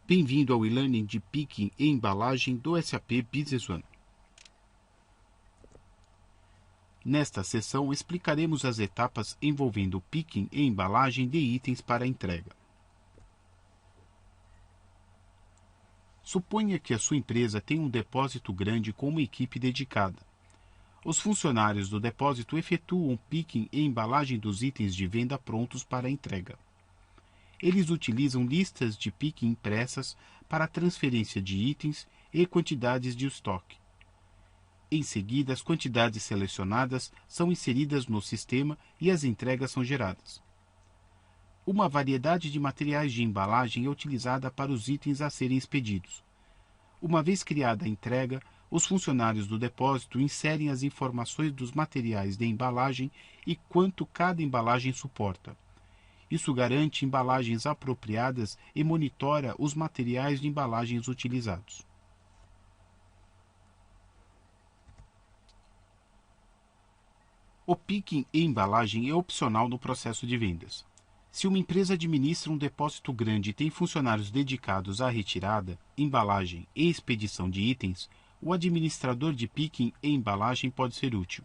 Bem-vindo ao e-learning de Picking e Embalagem do SAP Business One. Nesta sessão, explicaremos as etapas envolvendo o picking e embalagem de itens para entrega. Suponha que a sua empresa tem um depósito grande com uma equipe dedicada. Os funcionários do depósito efetuam picking e embalagem dos itens de venda prontos para entrega. Eles utilizam listas de picking impressas para a transferência de itens e quantidades de estoque. Em seguida, as quantidades selecionadas são inseridas no sistema e as entregas são geradas. Uma variedade de materiais de embalagem é utilizada para os itens a serem expedidos. Uma vez criada a entrega, os funcionários do depósito inserem as informações dos materiais de embalagem e quanto cada embalagem suporta. Isso garante embalagens apropriadas e monitora os materiais de embalagens utilizados. O picking e embalagem é opcional no processo de vendas. Se uma empresa administra um depósito grande e tem funcionários dedicados à retirada, embalagem e expedição de itens, o administrador de picking e embalagem pode ser útil.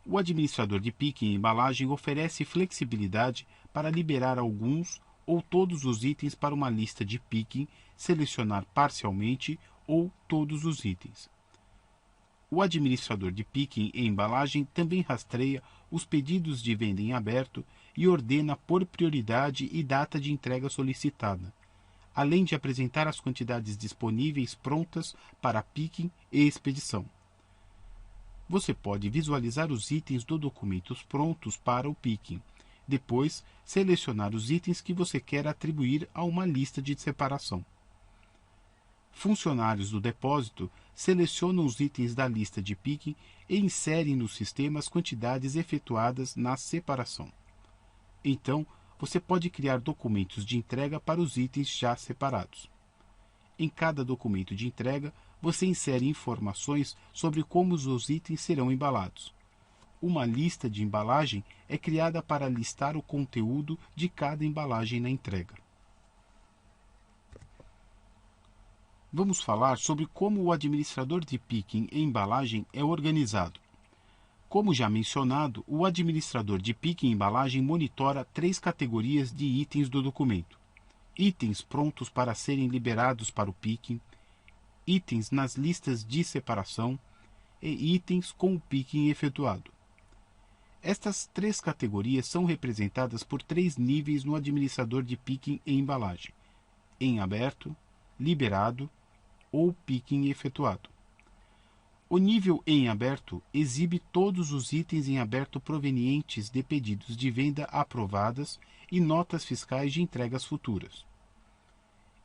O administrador de picking e embalagem oferece flexibilidade para liberar alguns ou todos os itens para uma lista de picking, selecionar parcialmente ou todos os itens. O administrador de picking e embalagem também rastreia os pedidos de venda em aberto e ordena por prioridade e data de entrega solicitada, além de apresentar as quantidades disponíveis prontas para picking e expedição. Você pode visualizar os itens do documentos prontos para o picking. Depois, selecionar os itens que você quer atribuir a uma lista de separação. Funcionários do depósito selecionam os itens da lista de picking e inserem no sistema as quantidades efetuadas na separação. Então, você pode criar documentos de entrega para os itens já separados. Em cada documento de entrega, você insere informações sobre como os itens serão embalados. Uma lista de embalagem é criada para listar o conteúdo de cada embalagem na entrega. Vamos falar sobre como o administrador de picking e embalagem é organizado. Como já mencionado, o administrador de picking e embalagem monitora 3 categorias de itens do documento: itens prontos para serem liberados para o picking, itens nas listas de separação e itens com o picking efetuado. Estas 3 categorias são representadas por 3 níveis no administrador de picking e embalagem: em aberto, liberado ou picking efetuado. O nível em aberto exibe todos os itens em aberto provenientes de pedidos de venda aprovadas e notas fiscais de entregas futuras.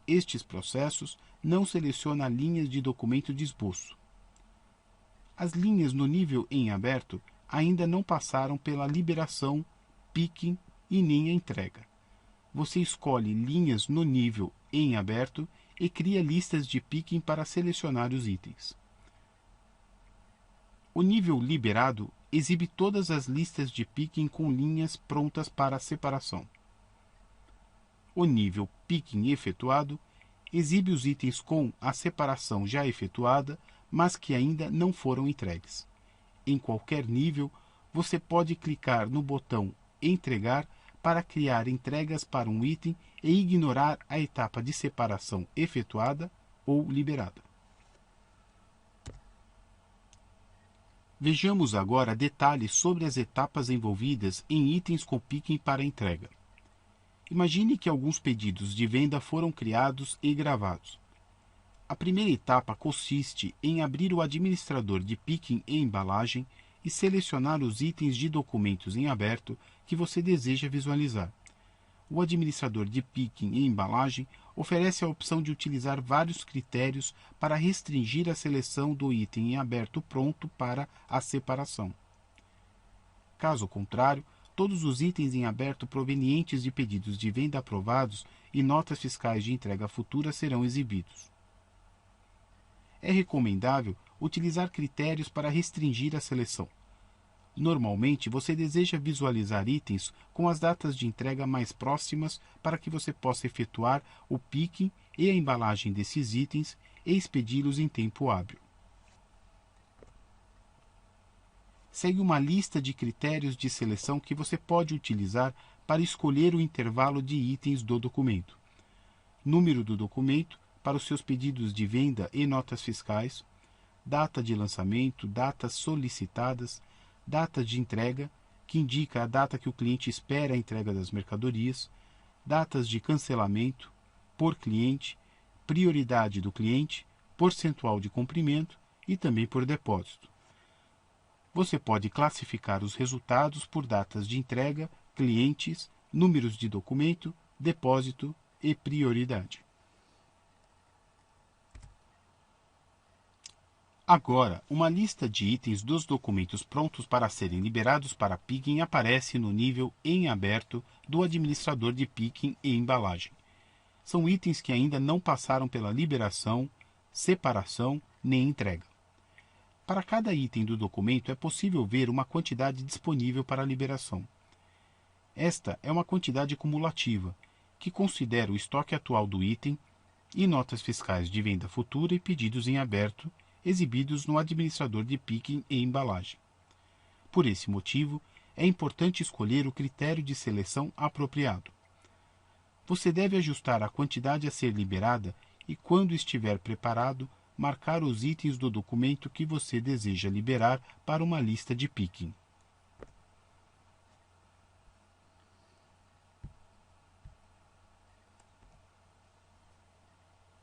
Estes processos não selecionam linhas de documento de esboço. As linhas no nível em aberto ainda não passaram pela liberação, picking e nem a entrega. Você escolhe linhas no nível em aberto e cria listas de picking para selecionar os itens. O nível liberado exibe todas as listas de picking com linhas prontas para a separação. O nível picking efetuado exibe os itens com a separação já efetuada, mas que ainda não foram entregues. Em qualquer nível, você pode clicar no botão Entregar para criar entregas para um item e ignorar a etapa de separação efetuada ou liberada. Vejamos agora detalhes sobre as etapas envolvidas em itens com picking para entrega. Imagine que alguns pedidos de venda foram criados e gravados. A primeira etapa consiste em abrir o administrador de picking e embalagem e selecionar os itens de documentos em aberto que você deseja visualizar. O administrador de picking e embalagem oferece a opção de utilizar vários critérios para restringir a seleção do item em aberto pronto para a separação. Caso contrário, todos os itens em aberto provenientes de pedidos de venda aprovados e notas fiscais de entrega futura serão exibidos. É recomendável utilizar critérios para restringir a seleção. Normalmente, você deseja visualizar itens com as datas de entrega mais próximas para que você possa efetuar o picking e a embalagem desses itens e expedi-los em tempo hábil. Segue uma lista de critérios de seleção que você pode utilizar para escolher o intervalo de itens do documento. Número do documento para os seus pedidos de venda e notas fiscais, data de lançamento, datas solicitadas, data de entrega, que indica a data que o cliente espera a entrega das mercadorias, datas de cancelamento, por cliente, prioridade do cliente, percentual de cumprimento e também por depósito. Você pode classificar os resultados por datas de entrega, clientes, números de documento, depósito e prioridade. Agora, uma lista de itens dos documentos prontos para serem liberados para picking aparece no nível em aberto do administrador de picking e embalagem. São itens que ainda não passaram pela liberação, separação nem entrega. Para cada item do documento é possível ver uma quantidade disponível para liberação. Esta é uma quantidade cumulativa, que considera o estoque atual do item e notas fiscais de venda futura e pedidos em aberto, exibidos no administrador de picking e embalagem. Por esse motivo, é importante escolher o critério de seleção apropriado. Você deve ajustar a quantidade a ser liberada e, quando estiver preparado, marcar os itens do documento que você deseja liberar para uma lista de picking.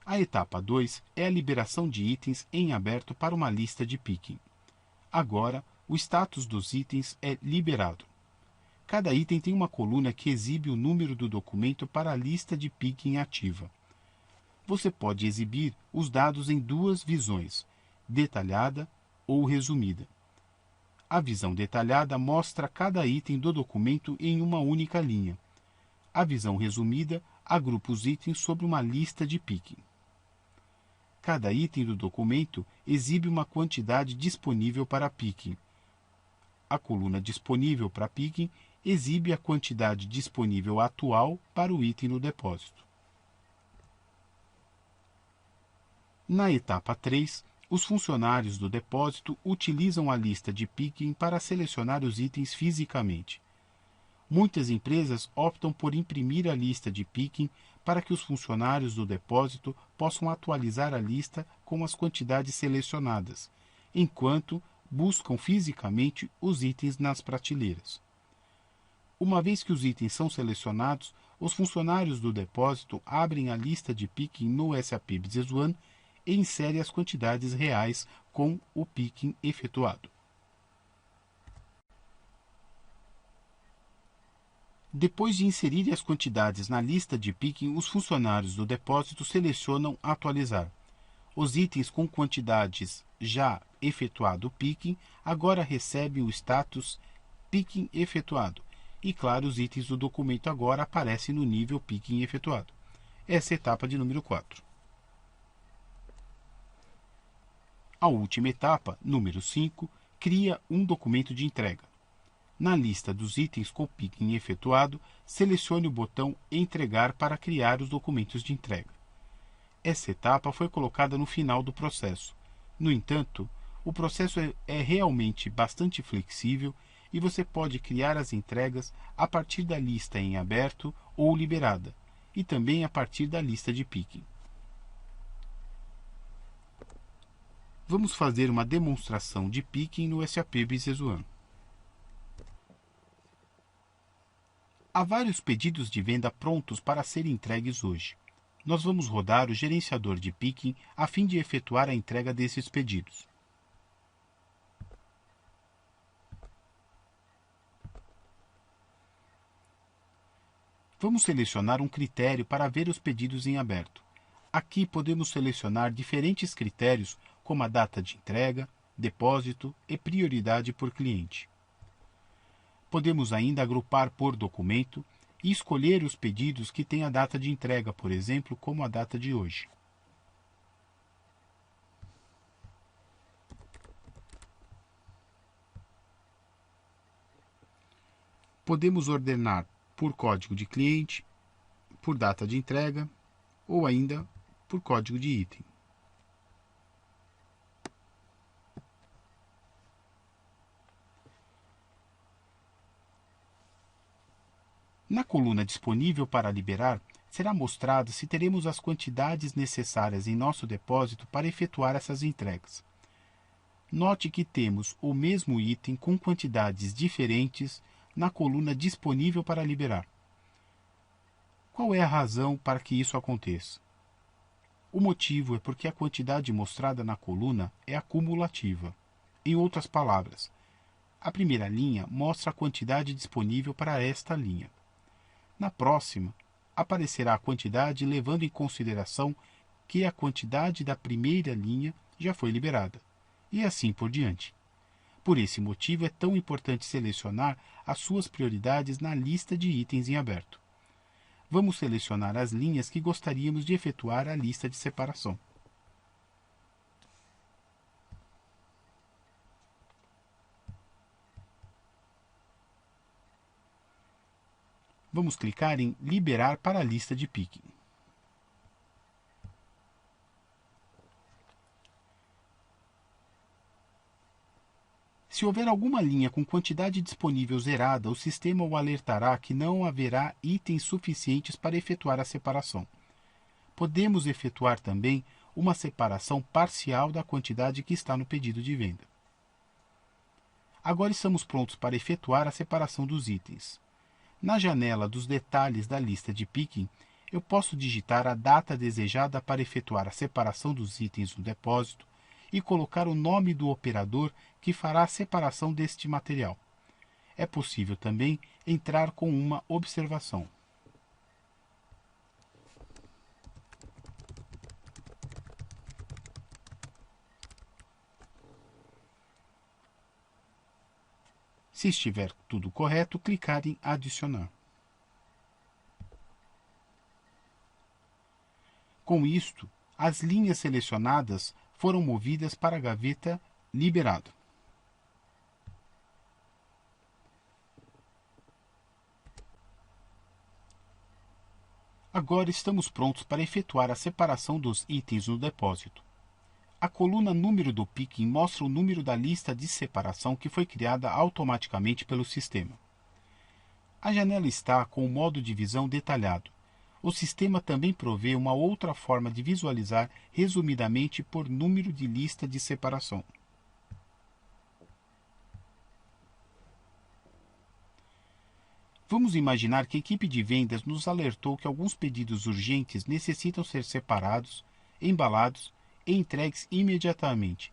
A etapa 2 é a liberação de itens em aberto para uma lista de picking. Agora, o status dos itens é liberado. Cada item tem uma coluna que exibe o número do documento para a lista de picking ativa. Você pode exibir os dados em duas visões, detalhada ou resumida. A visão detalhada mostra cada item do documento em uma única linha. A visão resumida agrupa os itens sobre uma lista de picking. Cada item do documento exibe uma quantidade disponível para picking. A coluna disponível para picking exibe a quantidade disponível atual para o item no depósito. Na etapa 3, os funcionários do depósito utilizam a lista de picking para selecionar os itens fisicamente. Muitas empresas optam por imprimir a lista de picking para que os funcionários do depósito possam atualizar a lista com as quantidades selecionadas, enquanto buscam fisicamente os itens nas prateleiras. Uma vez que os itens são selecionados, os funcionários do depósito abrem a lista de picking no SAP Business One e inserem as quantidades reais com o picking efetuado. Depois de inserir as quantidades na lista de picking, os funcionários do depósito selecionam atualizar. Os itens com quantidades já efetuado picking agora recebem o status picking efetuado. E claro, os itens do documento agora aparecem no nível picking efetuado. Essa é a etapa de número 4. A última etapa, número 5, cria um documento de entrega. Na lista dos itens com picking efetuado, selecione o botão Entregar para criar os documentos de entrega. Essa etapa foi colocada no final do processo. No entanto, o processo é realmente bastante flexível e você pode criar as entregas a partir da lista em aberto ou liberada, e também a partir da lista de picking. Vamos fazer uma demonstração de picking no SAP Business One. Há vários pedidos de venda prontos para serem entregues hoje. Nós vamos rodar o gerenciador de picking a fim de efetuar a entrega desses pedidos. Vamos selecionar um critério para ver os pedidos em aberto. Aqui podemos selecionar diferentes critérios como a data de entrega, depósito e prioridade por cliente. Podemos ainda agrupar por documento e escolher os pedidos que têm a data de entrega, por exemplo, como a data de hoje. Podemos ordenar por código de cliente, por data de entrega ou ainda por código de item. Na coluna disponível para liberar, será mostrado se teremos as quantidades necessárias em nosso depósito para efetuar essas entregas. Note que temos o mesmo item com quantidades diferentes na coluna disponível para liberar. Qual é a razão para que isso aconteça? O motivo é porque a quantidade mostrada na coluna é acumulativa. Em outras palavras, a primeira linha mostra a quantidade disponível para esta linha. Na próxima, aparecerá a quantidade levando em consideração que a quantidade da primeira linha já foi liberada, e assim por diante. Por esse motivo é tão importante selecionar as suas prioridades na lista de itens em aberto. Vamos selecionar as linhas que gostaríamos de efetuar a lista de separação. Vamos clicar em Liberar para a lista de picking. Se houver alguma linha com quantidade disponível zerada, o sistema o alertará que não haverá itens suficientes para efetuar a separação. Podemos efetuar também uma separação parcial da quantidade que está no pedido de venda. Agora estamos prontos para efetuar a separação dos itens. Na janela dos detalhes da lista de picking, eu posso digitar a data desejada para efetuar a separação dos itens no depósito e colocar o nome do operador que fará a separação deste material. É possível também entrar com uma observação. Se estiver tudo correto, clicar em Adicionar. Com isto, as linhas selecionadas foram movidas para a gaveta Liberado. Agora estamos prontos para efetuar a separação dos itens no depósito. A coluna Número do picking mostra o número da lista de separação que foi criada automaticamente pelo sistema. A janela está com o modo de visão detalhado. O sistema também provê uma outra forma de visualizar resumidamente por número de lista de separação. Vamos imaginar que a equipe de vendas nos alertou que alguns pedidos urgentes necessitam ser separados, embalados e entregues imediatamente.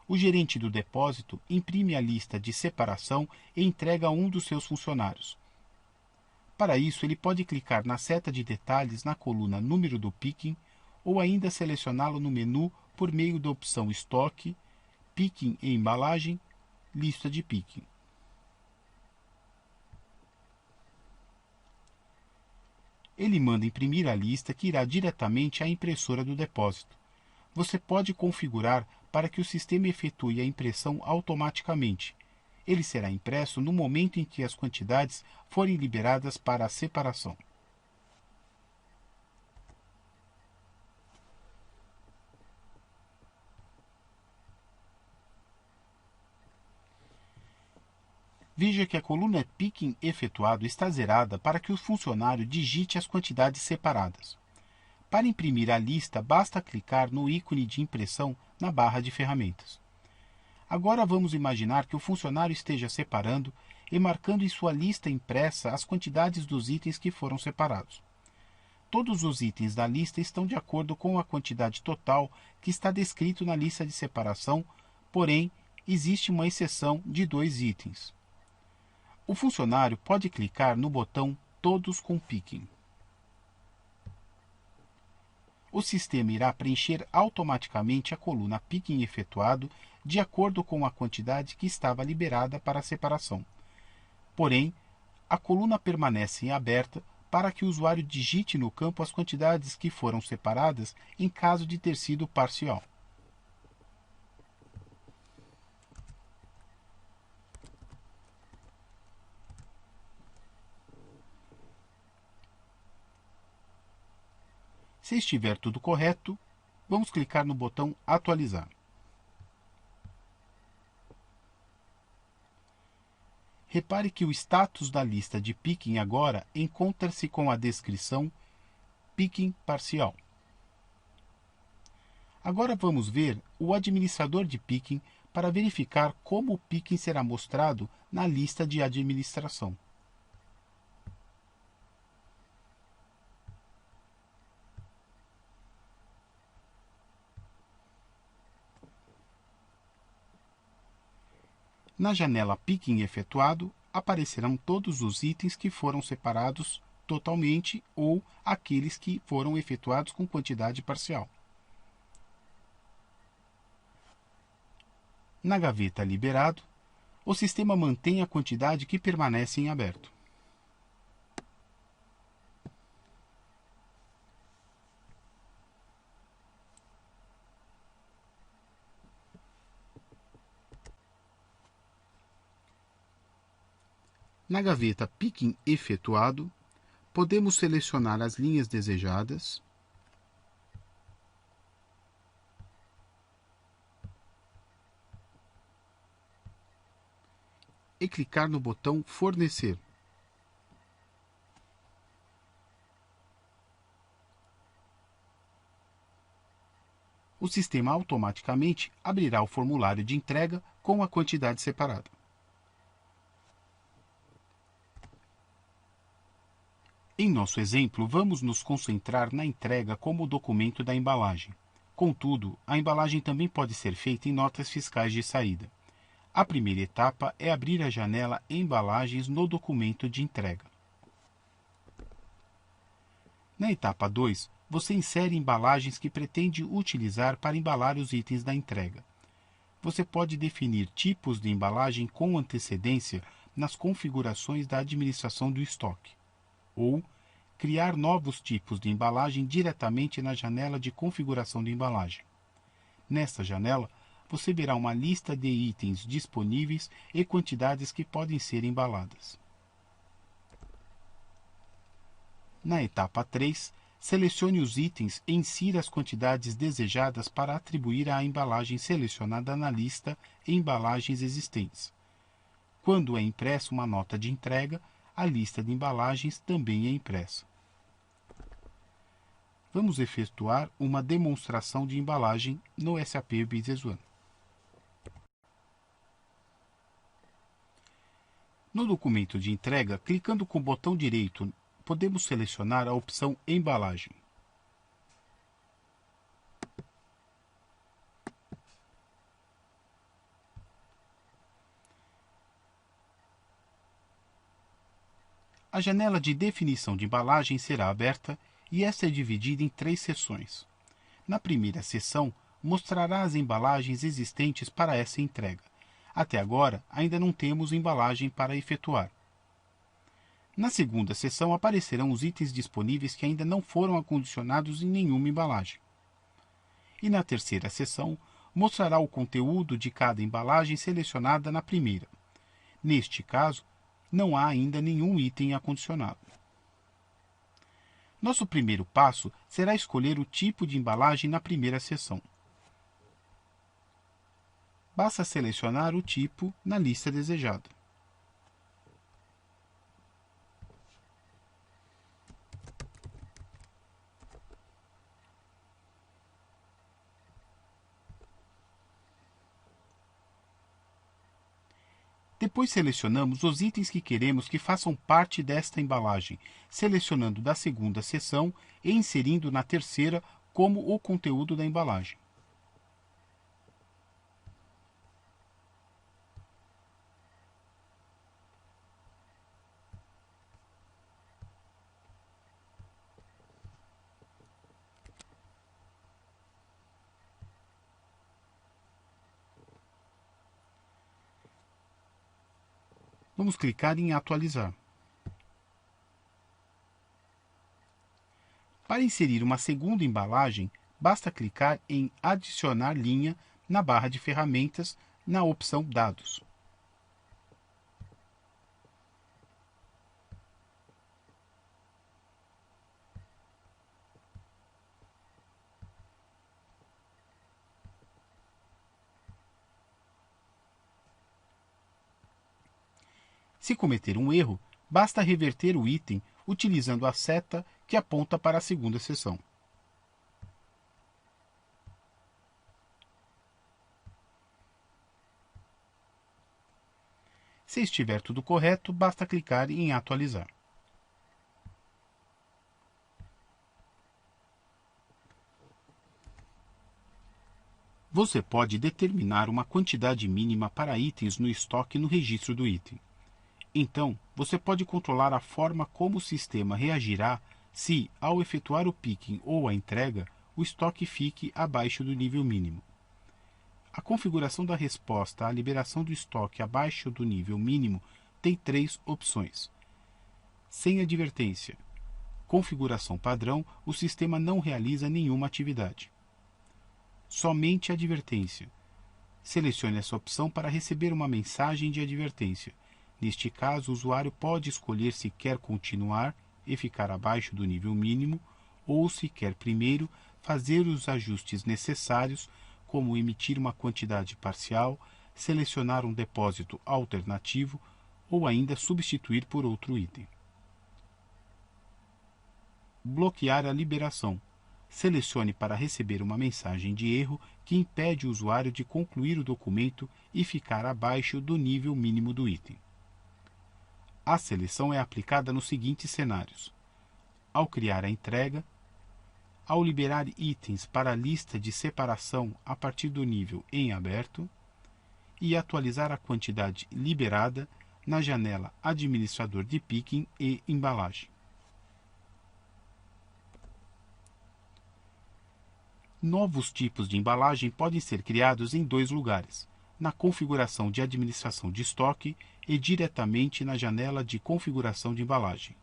O gerente do depósito imprime a lista de separação e entrega a um dos seus funcionários. Para isso, ele pode clicar na seta de detalhes na coluna Número do picking ou ainda selecioná-lo no menu por meio da opção Estoque, Picking e Embalagem, Lista de picking. Ele manda imprimir a lista que irá diretamente à impressora do depósito. Você pode configurar para que o sistema efetue a impressão automaticamente. Ele será impresso no momento em que as quantidades forem liberadas para a separação. Veja que a coluna Picking efetuado está zerada para que o funcionário digite as quantidades separadas. Para imprimir a lista, basta clicar no ícone de impressão na barra de ferramentas. Agora vamos imaginar que o funcionário esteja separando e marcando em sua lista impressa as quantidades dos itens que foram separados. Todos os itens da lista estão de acordo com a quantidade total que está descrito na lista de separação, porém, existe uma exceção de 2 itens. O funcionário pode clicar no botão Todos com picking. O sistema irá preencher automaticamente a coluna picking efetuado de acordo com a quantidade que estava liberada para a separação. Porém, a coluna permanece em aberta para que o usuário digite no campo as quantidades que foram separadas em caso de ter sido parcial. Se estiver tudo correto, vamos clicar no botão Atualizar. Repare que o status da lista de picking agora encontra-se com a descrição Picking parcial. Agora vamos ver o administrador de picking para verificar como o picking será mostrado na lista de administração. Na janela Picking efetuado, aparecerão todos os itens que foram separados totalmente ou aqueles que foram efetuados com quantidade parcial. Na gaveta Liberado, o sistema mantém a quantidade que permanece em aberto. Na gaveta Picking efetuado, podemos selecionar as linhas desejadas e clicar no botão Fornecer. O sistema automaticamente abrirá o formulário de entrega com a quantidade separada. Em nosso exemplo, vamos nos concentrar na entrega como documento da embalagem. Contudo, a embalagem também pode ser feita em notas fiscais de saída. A primeira etapa é abrir a janela Embalagens no documento de entrega. Na etapa 2, você insere embalagens que pretende utilizar para embalar os itens da entrega. Você pode definir tipos de embalagem com antecedência nas configurações da administração do estoque, ou criar novos tipos de embalagem diretamente na janela de configuração de embalagem. Nesta janela, você verá uma lista de itens disponíveis e quantidades que podem ser embaladas. Na etapa 3, selecione os itens e insira as quantidades desejadas para atribuir à embalagem selecionada na lista Embalagens existentes. Quando é impressa uma nota de entrega, a lista de embalagens também é impressa. Vamos efetuar uma demonstração de embalagem no SAP Business One. No documento de entrega, clicando com o botão direito, podemos selecionar a opção Embalagem. A janela de definição de embalagem será aberta e esta é dividida em 3 seções. Na primeira seção, mostrará as embalagens existentes para essa entrega. Até agora, ainda não temos embalagem para efetuar. Na segunda seção, aparecerão os itens disponíveis que ainda não foram acondicionados em nenhuma embalagem. E na terceira seção, mostrará o conteúdo de cada embalagem selecionada na primeira. Neste caso, não há ainda nenhum item acondicionado. Nosso primeiro passo será escolher o tipo de embalagem na primeira seção. Basta selecionar o tipo na lista desejada. Depois selecionamos os itens que queremos que façam parte desta embalagem, selecionando da segunda seção e inserindo na terceira como o conteúdo da embalagem. Vamos clicar em Atualizar. Para inserir uma segunda embalagem, basta clicar em Adicionar linha na barra de ferramentas, na opção Dados. Se cometer um erro, basta reverter o item utilizando a seta que aponta para a segunda seção. Se estiver tudo correto, basta clicar em Atualizar. Você pode determinar uma quantidade mínima para itens no estoque no registro do item. Então, você pode controlar a forma como o sistema reagirá se, ao efetuar o picking ou a entrega, o estoque fique abaixo do nível mínimo. A configuração da resposta à liberação do estoque abaixo do nível mínimo tem três opções. Sem advertência. Configuração padrão, o sistema não realiza nenhuma atividade. Somente advertência. Selecione essa opção para receber uma mensagem de advertência. Neste caso, o usuário pode escolher se quer continuar e ficar abaixo do nível mínimo ou se quer primeiro fazer os ajustes necessários, como emitir uma quantidade parcial, selecionar um depósito alternativo ou ainda substituir por outro item. Bloquear a liberação. Selecione para receber uma mensagem de erro que impede o usuário de concluir o documento e ficar abaixo do nível mínimo do item. A seleção é aplicada nos seguintes cenários: ao criar a entrega, ao liberar itens para a lista de separação a partir do nível em aberto e atualizar a quantidade liberada na janela Administrador de Picking e Embalagem. Novos tipos de embalagem podem ser criados em dois lugares: na configuração de administração de estoque e diretamente na janela de configuração de embalagem.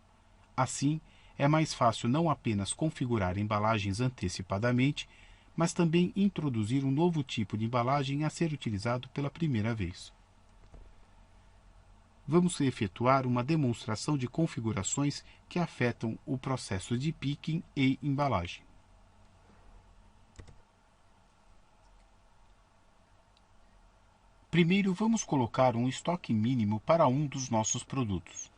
Assim, é mais fácil não apenas configurar embalagens antecipadamente, mas também introduzir um novo tipo de embalagem a ser utilizado pela primeira vez. Vamos efetuar uma demonstração de configurações que afetam o processo de picking e embalagem. Primeiro, vamos colocar um estoque mínimo para um dos nossos produtos.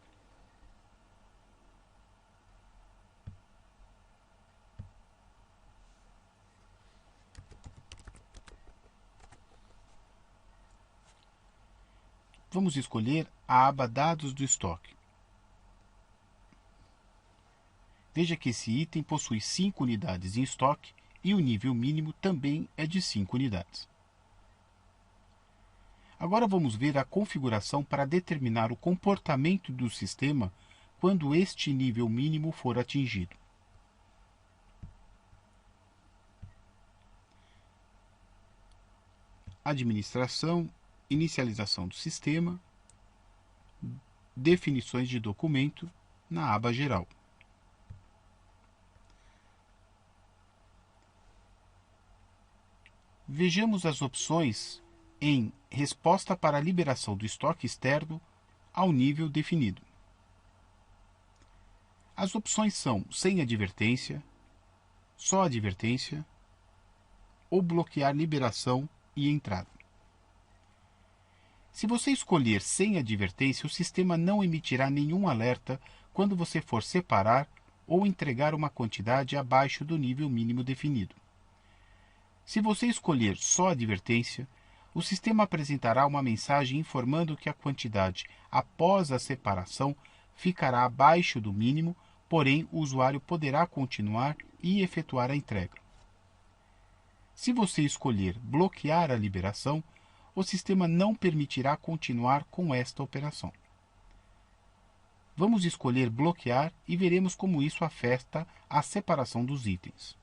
Vamos escolher a aba Dados do estoque. Veja que esse item possui 5 unidades em estoque e o nível mínimo também é de 5 unidades. Agora vamos ver a configuração para determinar o comportamento do sistema quando este nível mínimo for atingido. Administração, inicialização do sistema, definições de documento na aba Geral. Vejamos as opções em resposta para a liberação do estoque externo ao nível definido. As opções são sem advertência, só advertência ou bloquear liberação e entrada. Se você escolher sem advertência, o sistema não emitirá nenhum alerta quando você for separar ou entregar uma quantidade abaixo do nível mínimo definido. Se você escolher só advertência, o sistema apresentará uma mensagem informando que a quantidade após a separação ficará abaixo do mínimo, porém o usuário poderá continuar e efetuar a entrega. Se você escolher bloquear a liberação, o sistema não permitirá continuar com esta operação. Vamos escolher bloquear e veremos como isso afeta a separação dos itens.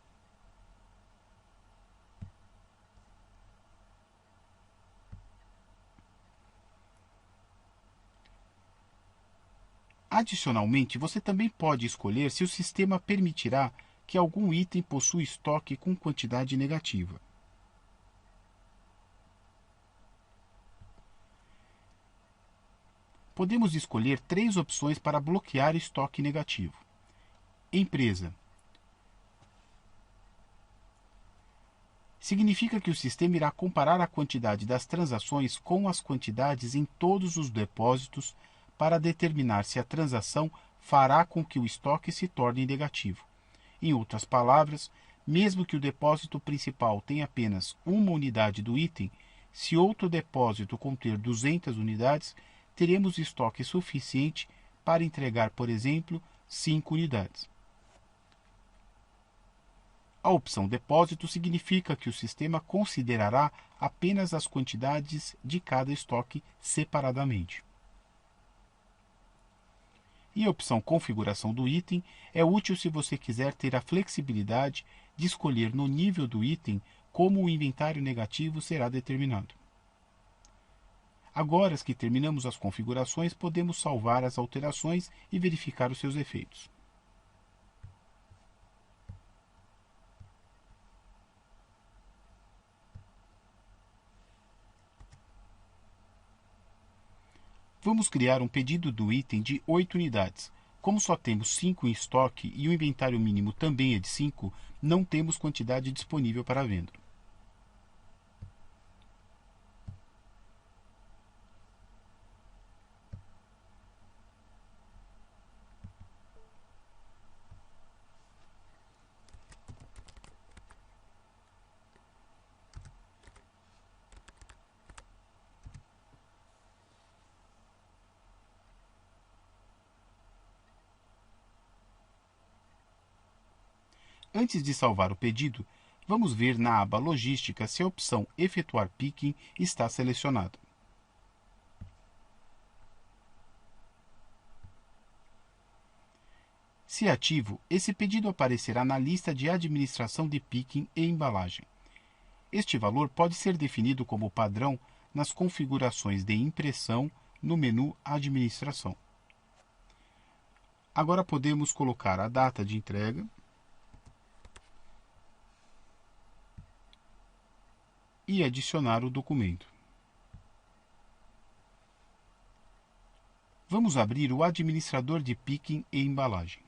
Adicionalmente, você também pode escolher se o sistema permitirá que algum item possua estoque com quantidade negativa. Podemos escolher 3 opções para bloquear estoque negativo. Empresa. Significa que o sistema irá comparar a quantidade das transações com as quantidades em todos os depósitos para determinar se a transação fará com que o estoque se torne negativo. Em outras palavras, mesmo que o depósito principal tenha apenas uma unidade do item, se outro depósito conter 200 unidades, teremos estoque suficiente para entregar, por exemplo, 5 unidades. A opção depósito significa que o sistema considerará apenas as quantidades de cada estoque separadamente. E a opção configuração do item é útil se você quiser ter a flexibilidade de escolher no nível do item como o inventário negativo será determinado. Agora que terminamos as configurações, podemos salvar as alterações e verificar os seus efeitos. Vamos criar um pedido do item de 8 unidades. Como só temos 5 em estoque e o inventário mínimo também é de 5, não temos quantidade disponível para venda. Antes de salvar o pedido, vamos ver na aba Logística se a opção Efetuar Picking está selecionada. Se ativo, esse pedido aparecerá na lista de administração de picking e embalagem. Este valor pode ser definido como padrão nas configurações de impressão no menu Administração. Agora podemos colocar a data de entrega e adicionar o documento. Vamos abrir o administrador de picking e embalagem.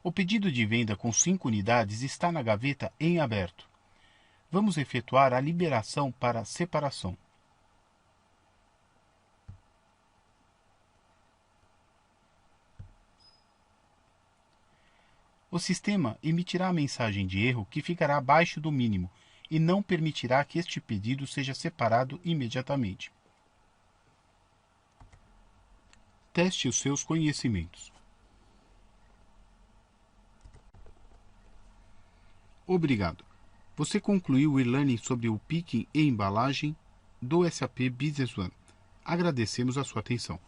O pedido de venda com 5 unidades está na gaveta em aberto. Vamos efetuar a liberação para separação. O sistema emitirá a mensagem de erro que ficará abaixo do mínimo e não permitirá que este pedido seja separado imediatamente. Teste os seus conhecimentos. Obrigado. Você concluiu o e-learning sobre o picking e embalagem do SAP Business One. Agradecemos a sua atenção.